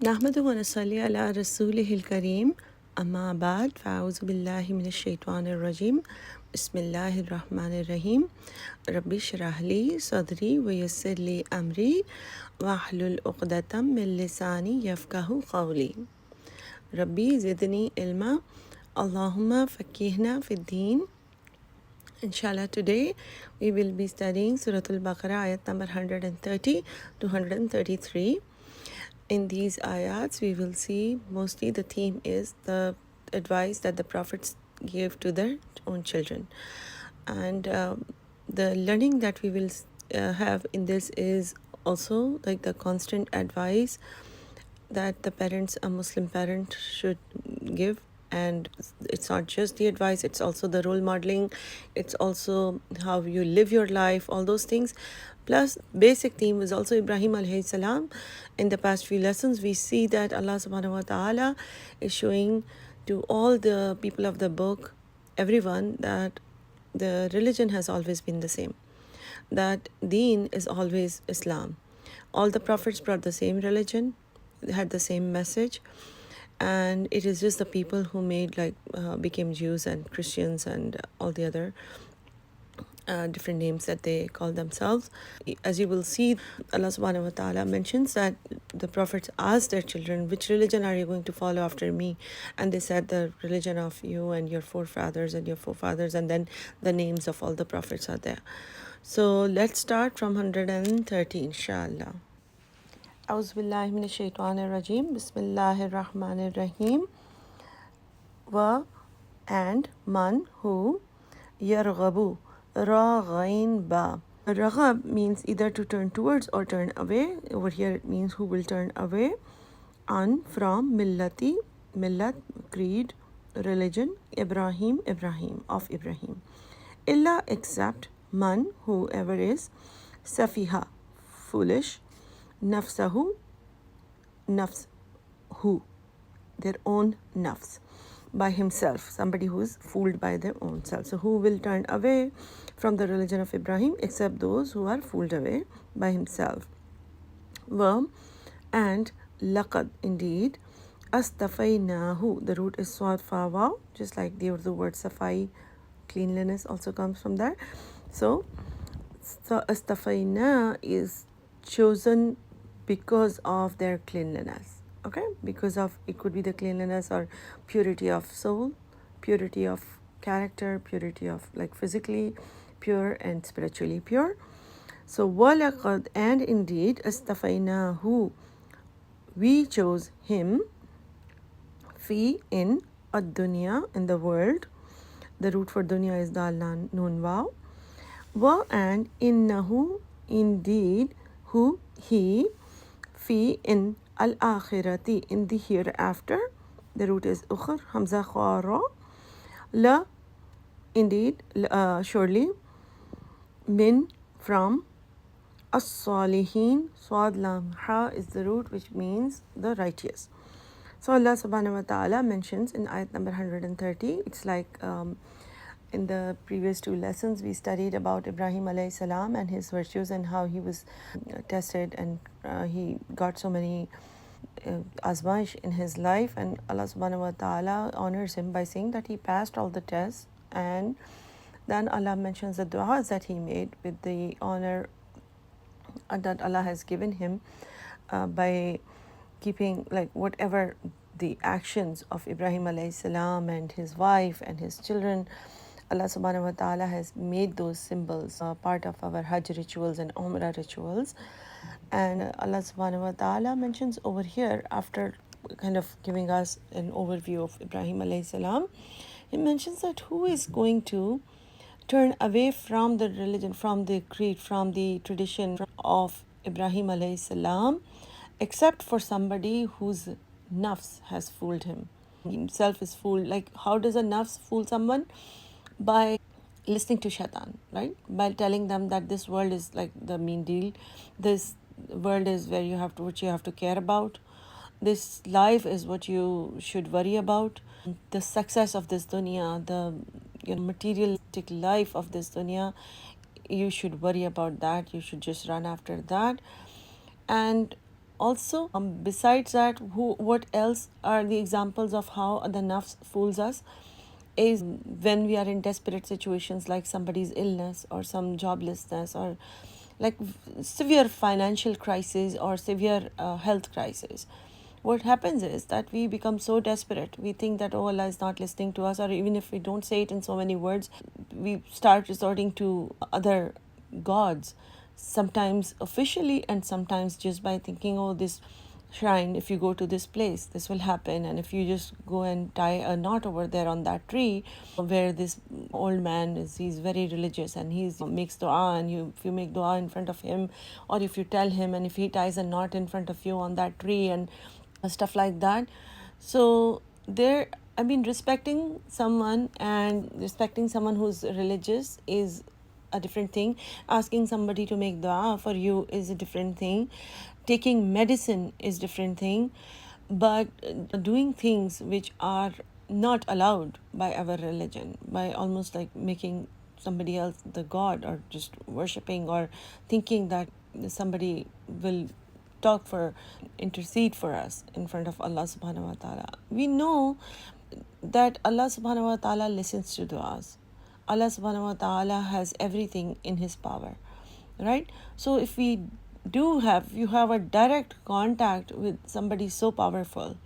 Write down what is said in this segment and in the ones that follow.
नहमदुहु व नसल्ली अला रसूलिहिल करीम अम्मा बाद फ़अऊज़ु बिल्लाहि मिनश शैतानिर रजीम बिस्मिल्लाहिर रहमानिर रहीम रब्बि इश्रह ली सदरी व यस्सिर ली अमरी वहलुल उक़दतम मिन लिसानी यफ़क़हू क़ौली रब्बी ज़िदनी इल्मा अल्लाहुम्मा फ़क़्क़िहना फ़िद्दीन. Inshallah, today we will be studying Surah Al-Baqarah, ayat number 130 to 133. In these ayats, we will see mostly the theme is the advice that the prophets gave to their own children. And the learning that we will have in this is also like the constant advice that the parents, a Muslim parent, should give. And it's not just the advice, it's also the role modeling, it's also how you live your life, all those things. Plus, basic theme is also Ibrahim alayhi salam. In the past few lessons, we see that Allah subhanahu wa ta'ala is showing to all the people of the book, everyone, that the religion has always been the same, that deen is always Islam. All the prophets brought the same religion, had the same message, and it is just the people who made became Jews and Christians and all the other different names that they call themselves. As you will see, Allah subhanahu wa ta'ala mentions that the prophets asked their children, which religion are you going to follow after me? And they said, the religion of you and your forefathers and your forefathers, and then the names of all the prophets are there. So let's start from 130, inshallah. أعوذ بالله من الشيطان الرجيم بسم الله الرحمن الرحيم و and man who يرغب راغين با. Raghab means either to turn towards or turn away. Over here it means who will turn away on from millati, millat, creed, religion, Ibrahim, of Ibrahim. Illa except man, whoever is safiha, foolish, nafsahu, nafs, who, their own nafs, by himself, somebody who is fooled by their own self. So who will turn away from the religion of Ibrahim except those who are fooled away by himself. And laqad, indeed, astafaynahu, the root is swad fa waw, just like the Urdu word safai, cleanliness, also comes from there. So astafayna is chosen because of their cleanliness. Okay, because of, it could be the cleanliness or purity of soul, purity of character, purity of like physically pure and spiritually pure. So walaqad, and indeed, astafaynahu, we chose him, fi, in ad-dunya, in the world. The root for dunya is dal nun waw. Wa, and innahu, indeed, who, he, fi, in al-akhirati, in the hereafter. The root is ukhar, hamza khara. La, indeed, surely, min, from, as-salihin, swad lam ha is the root, which means the righteous. So Allah subhanahu wa ta'ala mentions in ayat number 130, it's like in the previous two lessons we studied about Ibrahim alayhi salam and his virtues and how he was tested and he got so many azmaish in his life, and Allah subhanahu wa ta'ala honors him by saying that he passed all the tests. And then Allah mentions the du'as that he made with the honor that Allah has given him by keeping like whatever the actions of Ibrahim alayhi salam and his wife and his children. Allah subhanahu wa ta'ala has made those symbols part of our Hajj rituals and Umrah rituals. And Allah subhanahu wa ta'ala mentions over here, after kind of giving us an overview of Ibrahim alayhi salam, he mentions that who is going to turn away from the religion, from the creed, from the tradition of Ibrahim alayhi salam, except for somebody whose nafs has fooled him. Himself is fooled. Like, how does a nafs fool someone? By listening to shaitan, right? By telling them that this world is like the mean deal. This world is where you have to, what you have to care about. This life is what you should worry about. The success of this dunya, the materialistic life of this dunya, you should worry about that. You should just run after that. And also, besides that, what else are the examples of how the nafs fools us? Is when we are in desperate situations like somebody's illness or some joblessness or like severe financial crisis or severe health crisis. What happens is that we become so desperate. We think that, oh, Allah is not listening to us, or even if we don't say it in so many words, we start resorting to other gods, sometimes officially and sometimes just by thinking, oh, this shrine, if you go to this place, this will happen. And if you just go and tie a knot over there on that tree where this old man is, he's very religious and he makes dua, and if you make dua in front of him, or if you tell him, and if he ties a knot in front of you on that tree and stuff like that. So there, I mean, respecting someone who's religious is a different thing. Asking somebody to make dua for you is a different thing. Taking medicine is different thing. But doing things which are not allowed by our religion, by almost like making somebody else the god, or just worshipping or thinking that somebody will intercede for us in front of Allah subhanahu wa ta'ala. We know that Allah subhanahu wa ta'ala listens to du'as. Allah subhanahu wa ta'ala has everything in his power, right? So if you have a direct contact with somebody so powerful,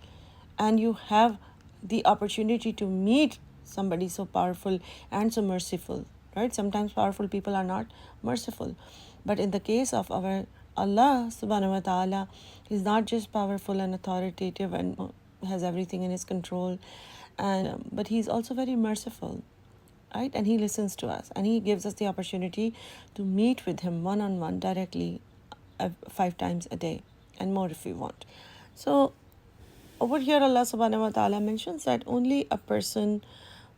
and you have the opportunity to meet somebody so powerful and so merciful, right? Sometimes powerful people are not merciful, but in the case of our Allah subhanahu wa ta'ala, is not just powerful and authoritative and has everything in his control, and but he's also very merciful, right? And he listens to us, and he gives us the opportunity to meet with him one-on-one directly 5 times a day and more if we want. So over here Allah subhanahu wa ta'ala mentions that only a person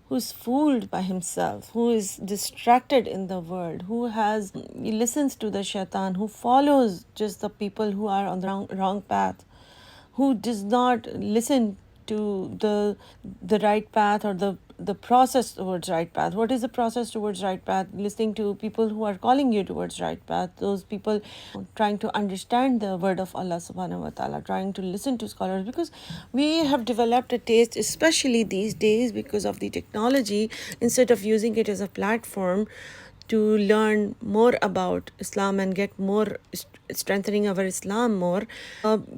who's fooled by himself, who is distracted in the world, he listens to the shaitan, who follows just the people who are on the wrong path, who does not listen to the right path, or the process towards right path. What is the process towards right path? Listening to people who are calling you towards right path, those people trying to understand the word of Allah subhanahu wa ta'ala, trying to listen to scholars, because we have developed a taste, especially these days because of the technology. Instead of using it as a platform to learn more about Islam and get more strengthening our Islam more,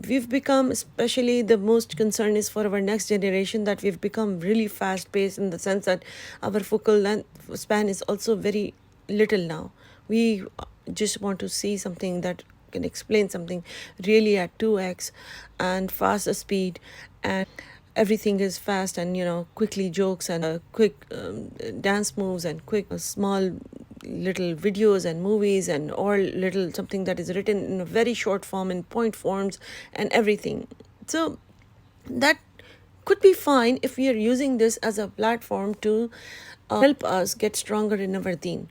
we've become, especially the most concern is for our next generation, that we've become really fast paced, in the sense that our focal length span is also very little now. We just want to see something that can explain something really at 2x and faster speed, and everything is fast, and quickly jokes and quick dance moves and quick small little videos and movies, and or little something that is written in a very short form, in point forms and everything. So that could be fine if we are using this as a platform to help us get stronger in our deen.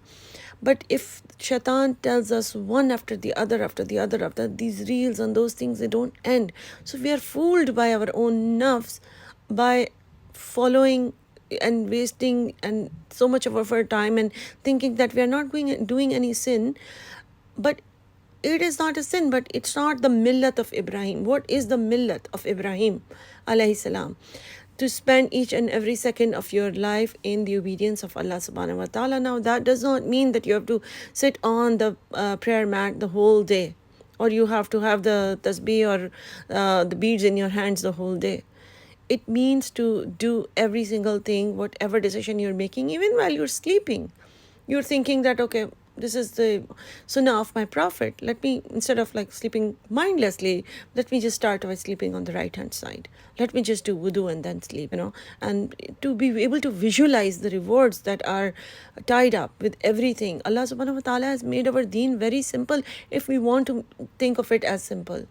But if shaitan tells us one after the other, after these reels and those things, they don't end. So we are fooled by our own nafs, by following and wasting and so much of our time, and thinking that we are not doing any sin. But it is not a sin, but it's not the millat of Ibrahim. What is the millat of Ibrahim alayhi salam? To spend each and every second of your life in the obedience of Allah subhanahu wa ta'ala. Now that does not mean that you have to sit on the prayer mat the whole day, or you have to have the tasbih or the beads in your hands the whole day. It means to do every single thing, whatever decision you're making, even while you're sleeping. You're thinking that, okay, this is the sunnah of my prophet. Let me, instead of like sleeping mindlessly, let me just start by sleeping on the right hand side. Let me just do wudu and then sleep, and to be able to visualize the rewards that are tied up with everything. Allah subhanahu wa ta'ala has made our deen very simple, if we want to think of it as simple.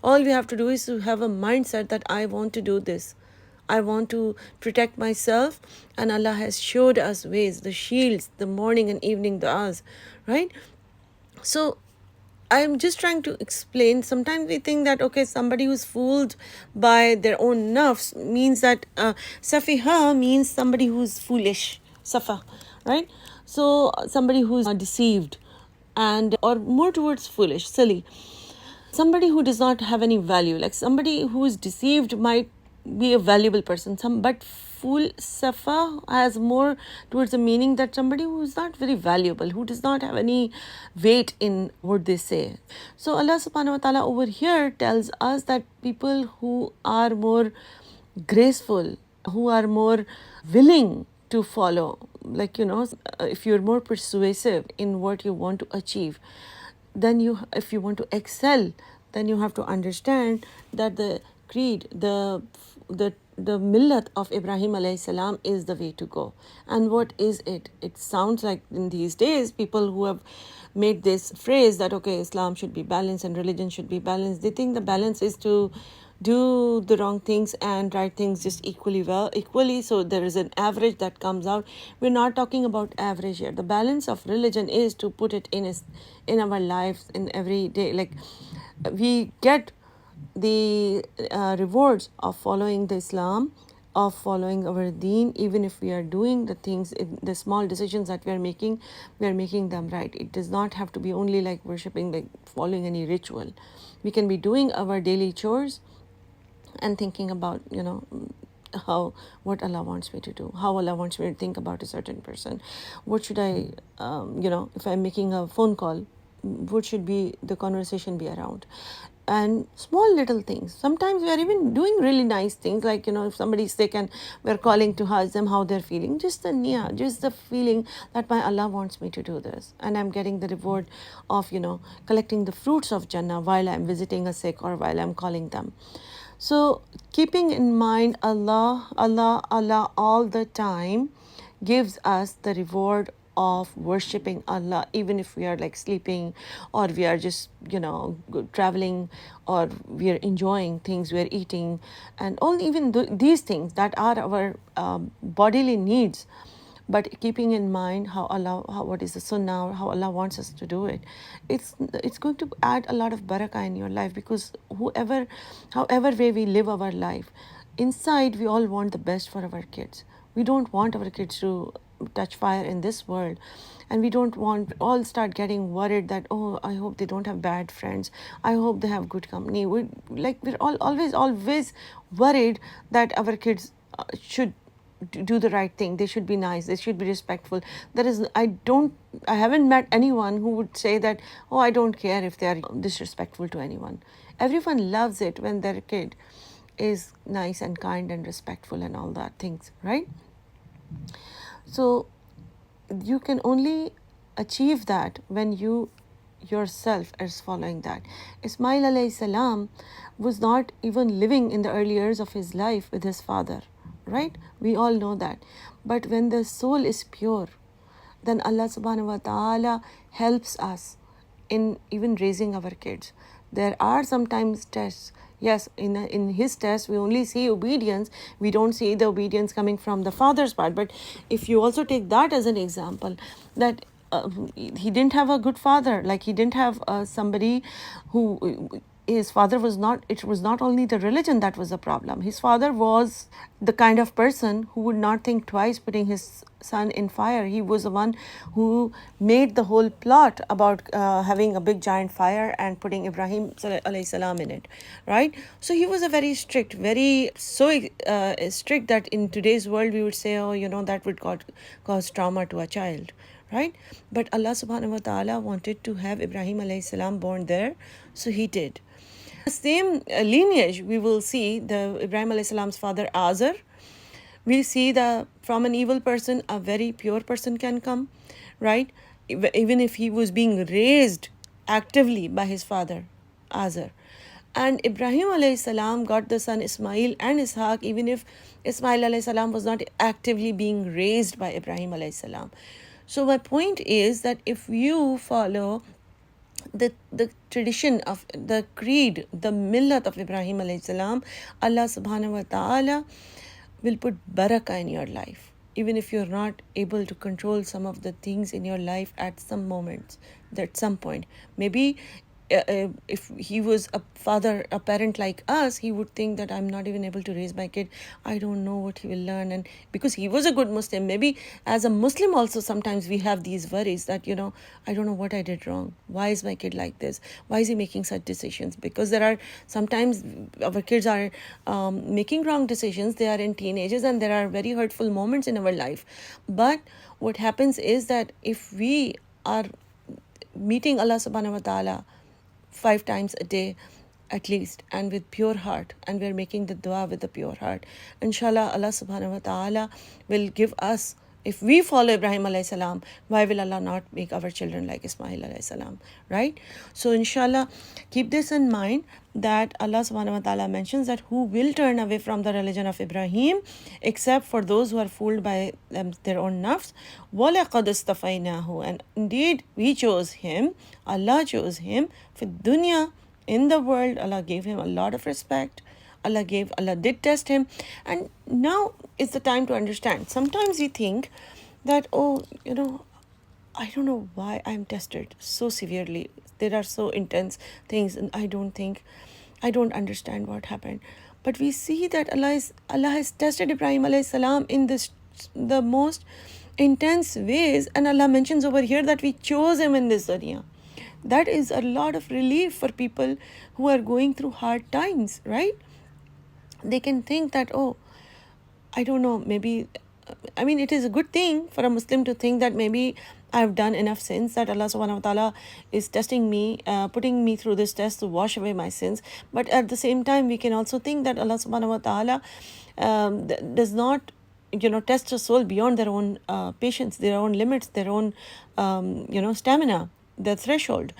All we have to do is to have a mindset that I want to do this. I want to protect myself, and Allah has showed us ways, the shields, the morning and evening du'as, right? So I'm just trying to explain. Sometimes we think that, okay, somebody who's fooled by their own nafs means that safiha means somebody who's foolish, safa, right? So somebody who's deceived, and or more towards foolish, silly. somebody who does not have any value, like somebody who is deceived might be a valuable person, but fool safa has more towards the meaning that somebody who is not very valuable, who does not have any weight in what they say. So Allah subhanahu wa ta'ala over here tells us that people who are more graceful, who are more willing to follow, like, if you're more persuasive in what you want to achieve, then if you want to excel, then you have to understand that the creed, the millat of Ibrahim alayhi salam is the way to go. And what is it? It sounds like in these days, people who have made this phrase that, okay, Islam should be balanced and religion should be balanced, they think the balance is to do the wrong things and right things just equally, so there is an average that comes out. We're not talking about average here. The balance of religion is to put it in our lives in every day. Like, we get the rewards of following the Islam, of following our deen, even if we are doing the things, the small decisions that we are making them right. It does not have to be only like worshipping, like following any ritual. We can be doing our daily chores and thinking about, what Allah wants me to do, how Allah wants me to think about a certain person. What should I, if I'm making a phone call, what should be the conversation be around? And small little things. Sometimes we are even doing really nice things, like, if somebody's sick and we're calling to ask them how they're feeling, just the niyyah, just the feeling that my Allah wants me to do this, and I'm getting the reward of, collecting the fruits of Jannah while I'm visiting a sick or while I'm calling them. So keeping in mind Allah all the time gives us the reward of worshipping Allah, even if we are like sleeping, or we are just, traveling, or we are enjoying things, we are eating, and all, even these things that are our bodily needs. But keeping in mind what is the sunnah, or how Allah wants us to do it, it's going to add a lot of barakah in your life, because however way we live our life, inside we all want the best for our kids. We don't want our kids to touch fire in this world, and we don't want all start getting worried that, oh, I hope they don't have bad friends, I hope they have good company. We're all always worried that our kids should do the right thing, they should be nice, they should be respectful. I haven't met anyone who would say that, oh, I don't care if they are disrespectful to anyone. Everyone loves it when their kid is nice and kind and respectful and all that things, right? So you can only achieve that when you yourself is following that. Ismail alayhi salam was not even living in the early years of his life with his father, right? We all know that. But when the soul is pure, then Allah subhanahu wa ta'ala helps us in even raising our kids. There are sometimes tests. Yes, in his test, we only see obedience. We don't see the obedience coming from the father's part. But if you also take that as an example, that he didn't have a good father, like he didn't have somebody who, his father was not, it was not only the religion that was a problem. His father was the kind of person who would not think twice putting his son in fire. He was the one who made the whole plot about having a big giant fire and putting Ibrahim alayhi salam in it, right? So he was a very strict, strict that in today's world we would say, oh, that would cause trauma to a child, right? But Allah subhanahu wa ta'ala wanted to have Ibrahim alayhi salam born there, so he did. The same lineage, we will see the Ibrahim alayhi salam's father Azar. We see that from an evil person, a very pure person can come, right? Even if he was being raised actively by his father Azar. And Ibrahim alayhi salam got the son Ismail and Ishaq, even if Ismail alayhi salam was not actively being raised by Ibrahim alayhi salam. So my point is that if you follow the tradition of the creed, the millat of Ibrahim alayhi salam, Allah subhanahu wa ta'ala will put barakah in your life, even if you're not able to control some of the things in your life at some moments, at some point. Maybe if he was a parent like us, he would think that I'm not even able to raise my kid. I don't know what he will learn. And because he was a good Muslim, maybe as a Muslim also sometimes we have these worries that, I don't know what I did wrong. Why is my kid like this? Why is he making such decisions? Because there are sometimes our kids are making wrong decisions. They are in teenagers and there are very hurtful moments in our life. But what happens is that if we are meeting Allah subhanahu wa ta'ala 5 times a day at least, and with pure heart, and we're making the dua with the pure heart, inshallah Allah subhanahu wa ta'ala will give us, if we follow Ibrahim alayhi salam, why will Allah not make our children like Ismail alayhi salam, right? So inshallah, keep this in mind, that Allah subhanahu wa ta'ala mentions that who will turn away from the religion of Ibrahim except for those who are fooled by their own nafs. وَلَقَدْ اسْتَفَيْنَاهُ, and indeed we chose him, Allah chose him, for dunya, in the world. Allah gave him a lot of respect. Allah did test him. And now is the time to understand. Sometimes we think that, I don't know why I'm tested so severely. There are so intense things and I don't understand what happened. But we see that Allah has tested Ibrahim alayhi salam in the most intense ways, and Allah mentions over here that we chose him in this dunya. That is a lot of relief for people who are going through hard times, right? They can think that, I don't know, maybe, it is a good thing for a Muslim to think that maybe I've done enough sins that Allah subhanahu wa ta'ala is testing me, putting me through this test to wash away my sins. But at the same time, we can also think that Allah subhanahu wa ta'ala does not, test a soul beyond their own patience, their own limits, their own, stamina, the threshold.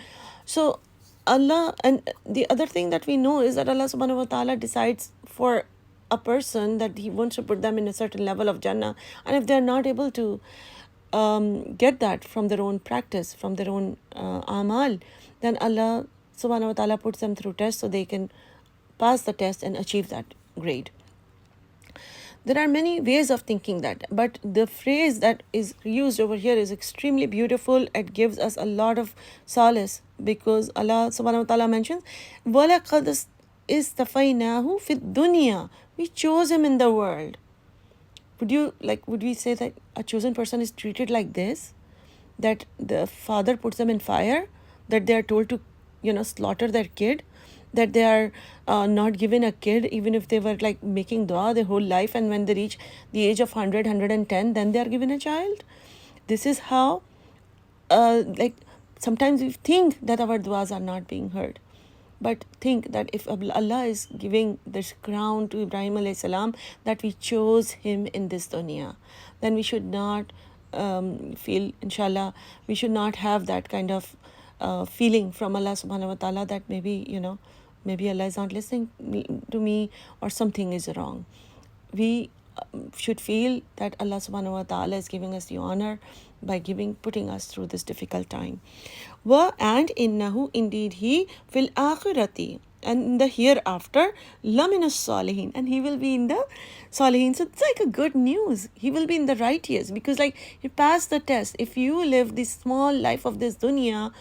So Allah, and the other thing that we know is that Allah subhanahu wa ta'ala decides for a person that he wants to put them in a certain level of Jannah, and if they're not able to get that from their own practice, from their own amal, then Allah subhanahu wa ta'ala puts them through tests so they can pass the test and achieve that grade. There are many ways of thinking that, but the phrase that is used over here is extremely beautiful. It gives us a lot of solace, because Allah subhanahu wa ta'ala mentions, وَلَقَدْ اسْتَفَيْنَاهُ فِي الدُّنْيَا, we chose him in the world. Would we say that a chosen person is treated like this? That the father puts them in fire? That they are told to, slaughter their kid? That they are not given a kid even if they were making dua their whole life, and when they reach the age of 100, 110, then they are given a child? This is how, sometimes we think that our duas are not being heard. But think that if Allah is giving this crown to Ibrahim alayhi salam, that we chose him in this dunya, then we should not feel, inshallah, we should not have that kind of feeling from Allah subhanahu wa ta'ala that maybe Allah is not listening to me or something is wrong. We should feel that Allah subhanahu wa ta'ala is giving us the honor by putting us through this difficult time. And innahu, indeed he, fil akhirati, and in the hereafter, lamina salihin, and he will be in the salihin. So it's like a good news. He will be in the righteous, because he passed the test. If you live this small life of this dunya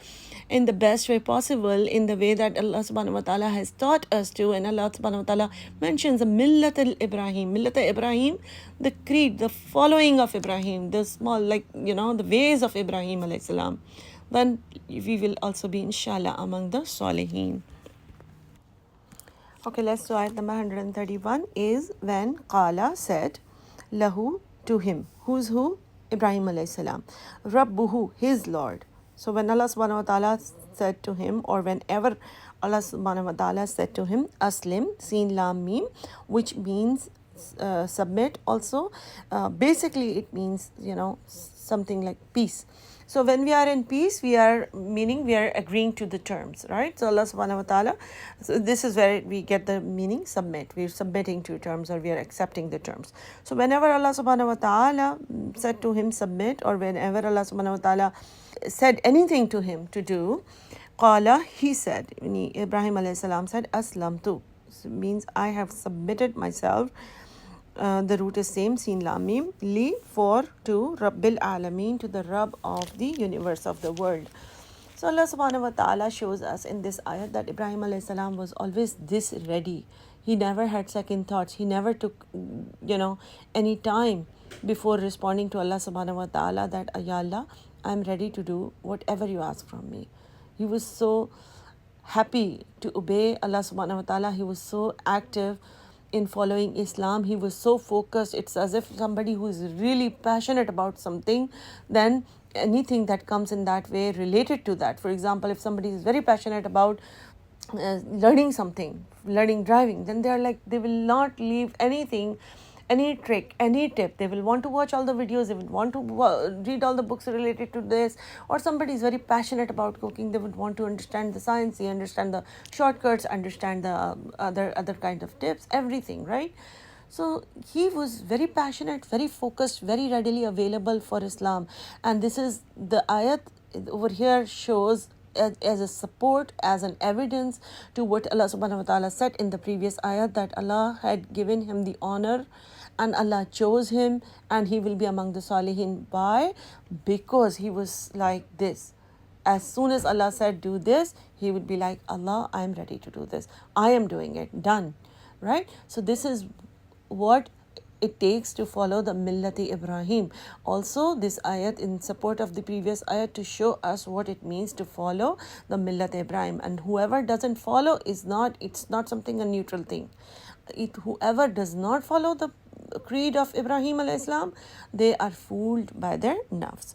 in the best way possible, in the way that Allah subhanahu wa ta'ala has taught us to, and Allah subhanahu wa ta'ala mentions the millat al-Ibrahim, the creed, the following of Ibrahim, the small, the ways of Ibrahim alayhi salam, then we will also be, inshallah, among the salihin. Okay, let's do ayat number 131 is when Qala said, lahu, to him. Who's who? Ibrahim alayhi salam. Rabbuhu, his Lord. So when Allah subhanahu wa ta'ala said to him, or whenever Allah subhanahu wa ta'ala said to him, Aslim, Sin Lam Mim, which means submit also. Basically it means, something like peace. So when we are in peace, we are agreeing to the terms, right? So Allah subhanahu wa ta'ala, so this is where we get the meaning submit. We're submitting to terms, or we are accepting the terms. So whenever Allah subhanahu wa ta'ala said to him submit, or whenever Allah subhanahu wa ta'ala said anything to him to do, Qala, he said, Ibrahim alayhi salam said, Aslamtu, means I have submitted myself. The root is same, Sin Lam Mim, Li, for, to, Rabbil Alameen, to the Rabb of the universe, of the world. So Allah subhanahu wa ta'ala shows us in this ayat that Ibrahim alayhi salam was always this ready. He never had second thoughts. He never took, any time before responding to Allah subhanahu wa ta'ala that, Ya Allah, I'm ready to do whatever you ask from me. He was so happy to obey Allah subhanahu wa ta'ala. He was so active in following Islam. He was so focused. It's as if somebody who is really passionate about something, then anything that comes in that way related to that. For example, if somebody is very passionate about learning something, learning driving, then they will not leave anything, any trick, any tip. They will want to watch all the videos, they will want to read all the books related to this. Or somebody is very passionate about cooking, they would want to understand the science, they understand the shortcuts, understand the other kind of tips, everything, right? So he was very passionate, very focused, very readily available for Islam. And this is the ayat over here shows as a support, as an evidence to what Allah subhanahu wa ta'ala said in the previous ayat, that Allah had given him the honor and Allah chose him and he will be among the Salihin. Why? Because he was like this. As soon as Allah said do this, he would be like, Allah, I am ready to do this. I am doing it. Done. Right? So this is what it takes to follow the Millati Ibrahim. Also, this ayat in support of the previous ayat to show us what it means to follow the Millat Ibrahim. And whoever doesn't follow it's not something a neutral thing. Whoever does not follow the creed of Ibrahim alayhi salam, they are fooled by their nafs.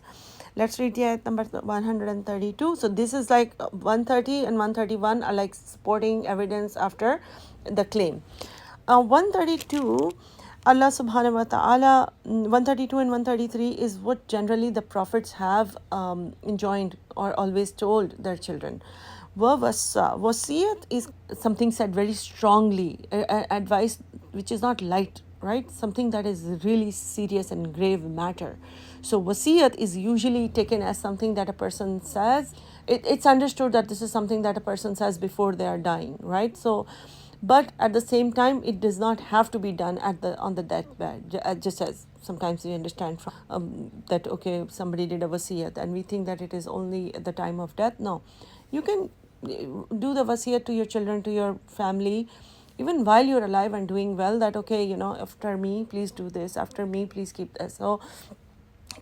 Let's read the ayat number 132. So this is like 130 and 131 are like supporting evidence after the claim. 132, Allah subhanahu wa ta'ala, 132 and 133 is what generally the prophets have enjoined or always told their children. Wasiyat is something said very strongly, advice which is not light, right? Something that is really serious and grave matter. So wasiyat is usually taken as something that a person says. It's understood that this is something that a person says before they are dying, right? So, but at the same time, it does not have to be done on the deathbed. Just as sometimes we understand from that, okay, somebody did a wasiyat and we think that it is only at the time of death. No, you can do the wasiyat to your children, to your family, even while you're alive and doing well, that, okay, after me, please do this. After me, please keep this. So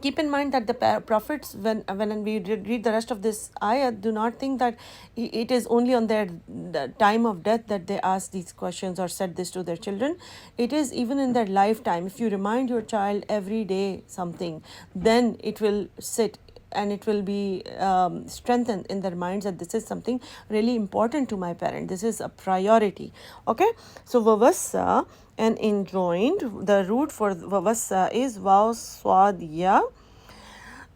keep in mind that the prophets, when we read the rest of this ayat, do not think that it is only on the time of death that they ask these questions or said this to their children. It is even in their lifetime. If you remind your child every day something, then it will sit and it will be strengthened in their minds that this is something really important to my parent. This is a priority. Okay, so vavassa and enjoined. The root for vavassa is vav swad ya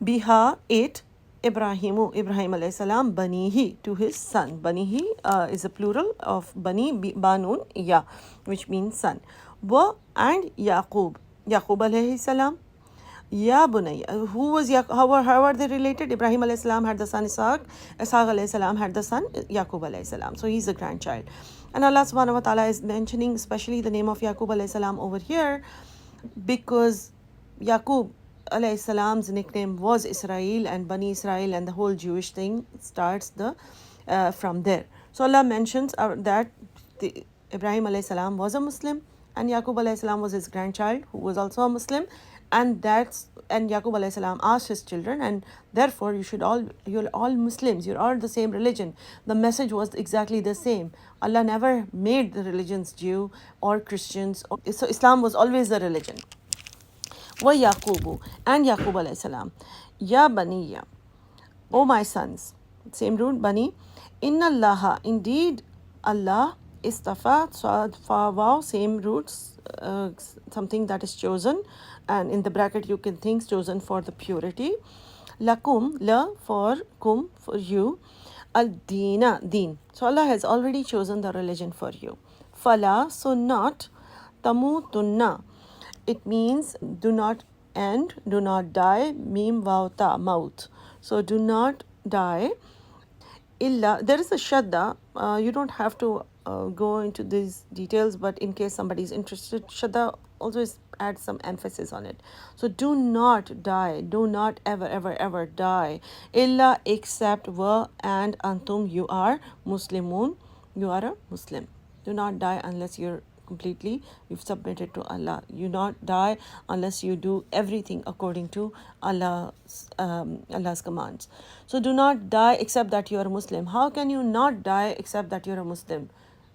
biha it Ibrahim alayhi salam banihi, to his son. Banihi is a plural of bani, banun ya, which means son. Wa and Yaqub alayhi salam. Ya Bunayya. Who was how are they related? Ibrahim alayhi salam had the son Ishaq. Ishaq alayhi salam had the son Yaqub alayhi salam. So he's a grandchild. And Allah subhanahu wa ta'ala is mentioning especially the name of Yaqub alayhi salam over here because Yaqub alayhi salam's nickname was Israel, and Bani Israel and the whole Jewish thing starts from there. So Allah mentions that Ibrahim alayhi salam was a Muslim and Yaqub alayhi salam was his grandchild who was also a Muslim. And Yaqub alayhi salam asked his children, and therefore you're all Muslims, you're all the same religion. The message was exactly the same. Allah never made the religions Jew or Christians. So Islam was always the religion. Wa Yaqubu, and Yaqub alayhi salam. Ya Baniya, O my sons. Same root, Bani. Inna Allaha, indeed Allah, istafa, sad, fa, wow, same roots, something that is chosen, and in the bracket you can think chosen for the purity. Lakum, la, for kum, for you. Al-dina, deen. So Allah has already chosen the religion for you. Fala, so not. Tamutunna, it means do not end, do not die. Mim vauta, maut. So do not die. Illa, there is a shadda. You don't have to go into these details, but in case somebody is interested, Shada always adds some emphasis on it. So do not die, do not ever die, illa except wa and antum, you are Muslimun, you are a Muslim. Do not die unless you've submitted to Allah. You not die unless you do everything according to Allah's commands. So do not die except that you are a Muslim. How can you not die except that you're a Muslim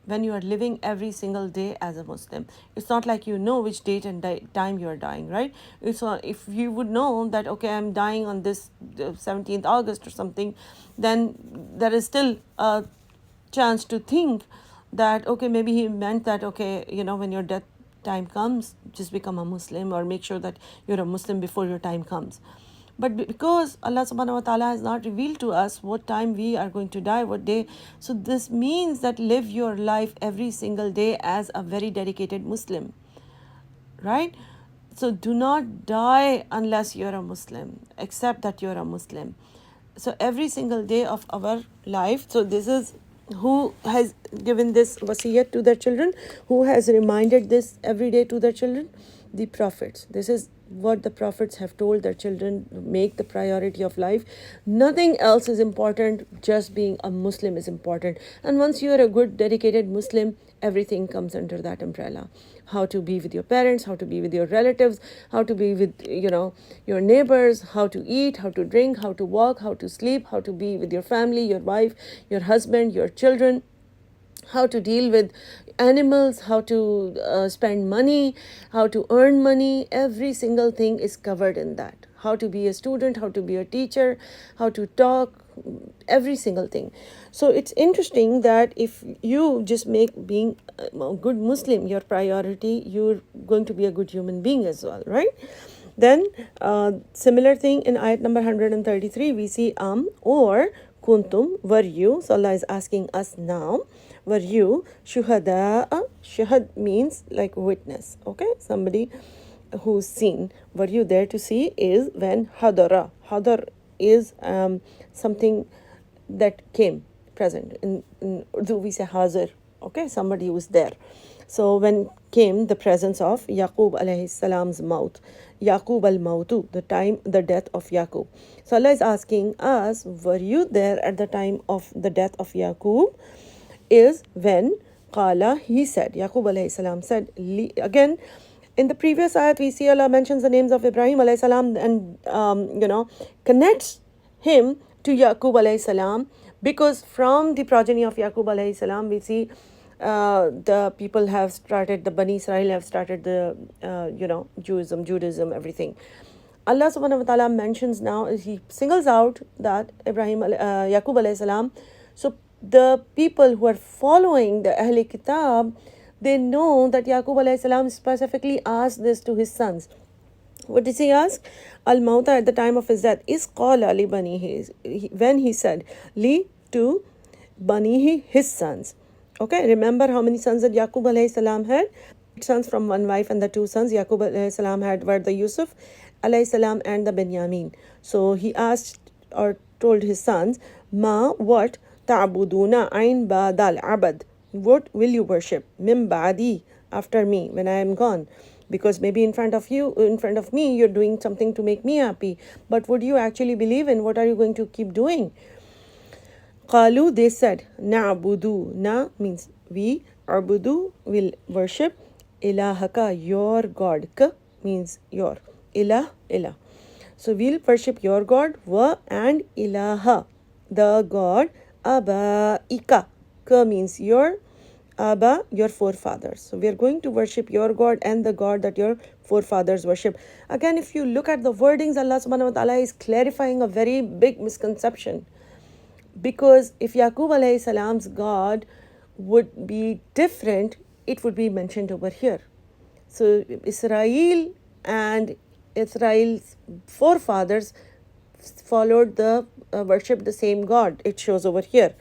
when you are living every single day as a Muslim? It's not like you know which date and time you are dying, right? So if you would know that, okay, I'm dying on this 17th August or something, then there is still a chance to think that, okay, maybe he meant that, okay, when your death time comes, just become a Muslim, or make sure that you're a Muslim before your time comes. But because Allah subhanahu wa ta'ala has not revealed to us what time we are going to die, what day, so this means that live your life every single day as a very dedicated Muslim, right? So do not die unless you're a Muslim, except that you're a Muslim. So every single day of our life, so this is who has given this wasiyat to their children, who has reminded this every day to their children? The prophets. This is what the prophets have told their children, make the priority of life. Nothing else is important, just being a Muslim is important. And once you are a good dedicated Muslim, everything comes under that umbrella. How to be with your parents, how to be with your relatives, how to be with your neighbors, how to eat, how to drink, how to walk, how to sleep, how to be with your family, your wife, your husband, your children, how to deal with animals, how to spend money, how to earn money. Every single thing is covered in that. How to be a student, how to be a teacher, how to talk, every single thing. So it's interesting that if you just make being a good Muslim your priority, you're going to be a good human being as well, right? Then similar thing in ayat number 133, we see or kuntum, were you. So Allah is asking us now, were you shuhada? Shuhad means like witness, okay, somebody who's seen. Were you there to see is when hadara. Hadar is something that came present. In Urdu we say hazir, okay, somebody who was there. So when came the presence of Yaqub alayhi salam's maut, Yaqub al-mautu, the death of Yaqub. So Allah is asking us, were you there at the time of the death of Yaqub? Is when qala, he said, Yaqub alayhi salam said, again in the previous ayat we see Allah mentions the names of Ibrahim alayhi salam and connects him to Yaqub alayhi salam, because from the progeny of Yaqub alayhi salam we see the people have started, the Bani Israel have started the Judaism, everything. Allah subhanahu wa ta'ala mentions now, he singles out that Yaqub alayhi salam. So the people who are following the Ahl Kitab, they know that Yaqub alayhi salam specifically asked this to his sons. What did he ask? Al-Mauta, at the time of his death, is qala li banihi, when he said li to banihi, his sons. Okay, remember how many sons that Yaqub alayhi salam had? 8 sons from one wife, and the 2 sons Yaqub alayhi salam had were the Yusuf alayhi salam and the Benyamin. So he asked or told his sons, ma, what, ta'buduna ain badal abad, what will you worship, mim ba'di, after me, when I am gone? Because maybe in front of me, you're doing something to make me happy, but would you actually believe in? What are you going to keep doing? Qalu, they said, na'budu, na means we, abudu, will worship, ilahaka, your God, ka means your, ilah. So we'll worship your God, wa, and ilaha, the God, abaika, ka means your, Abba, your forefathers. So we are going to worship your God and the God that your forefathers worship. Again, if you look at the wordings, Allah subhanahu wa ta'ala is clarifying a very big misconception. Because if Yaqub alayhi salam's God would be different, it would be mentioned over here. So Israel and Israel's forefathers followed worshipped the same God. It shows over here.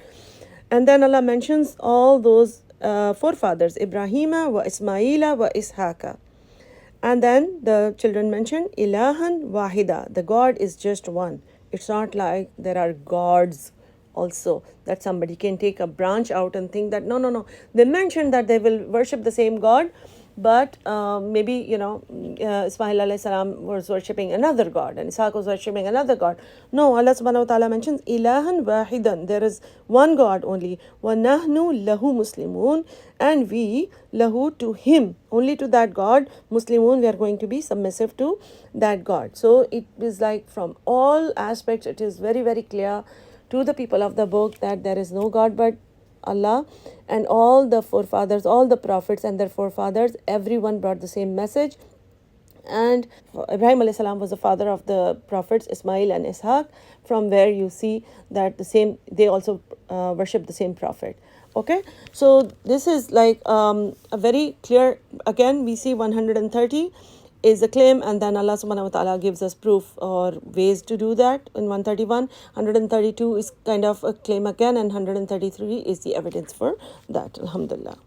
And then Allah mentions all those forefathers, Ibrahima wa Ismaila wa Ishaqa. And then the children mention ilahan wahida, the God is just one. It's not like there are gods also, that somebody can take a branch out and think that no, they mentioned that they will worship the same God, but maybe Ismail alayhi salam was worshipping another god and Ishaq was worshipping another god. No, Allah subhanahu wa ta'ala mentions ilahan wahidan, there is one God only. Wa nahnu lahu muslimun, and we lahu, to him, only to that God, muslimun, we are going to be submissive to that God. So it is like from all aspects it is very, very clear to the people of the book that there is no God but Allah, and all the forefathers, all the prophets and their forefathers, everyone brought the same message. And Ibrahim alayhi salam was the father of the prophets Ismail and Ishaq, from where you see that the same, they also worship the same prophet. Okay, so this is like a very clear, again we see 130 is a claim, and then Allah subhanahu wa ta'ala gives us proof or ways to do that in 131. 132 is kind of a claim again, and 133 is the evidence for that. Alhamdulillah.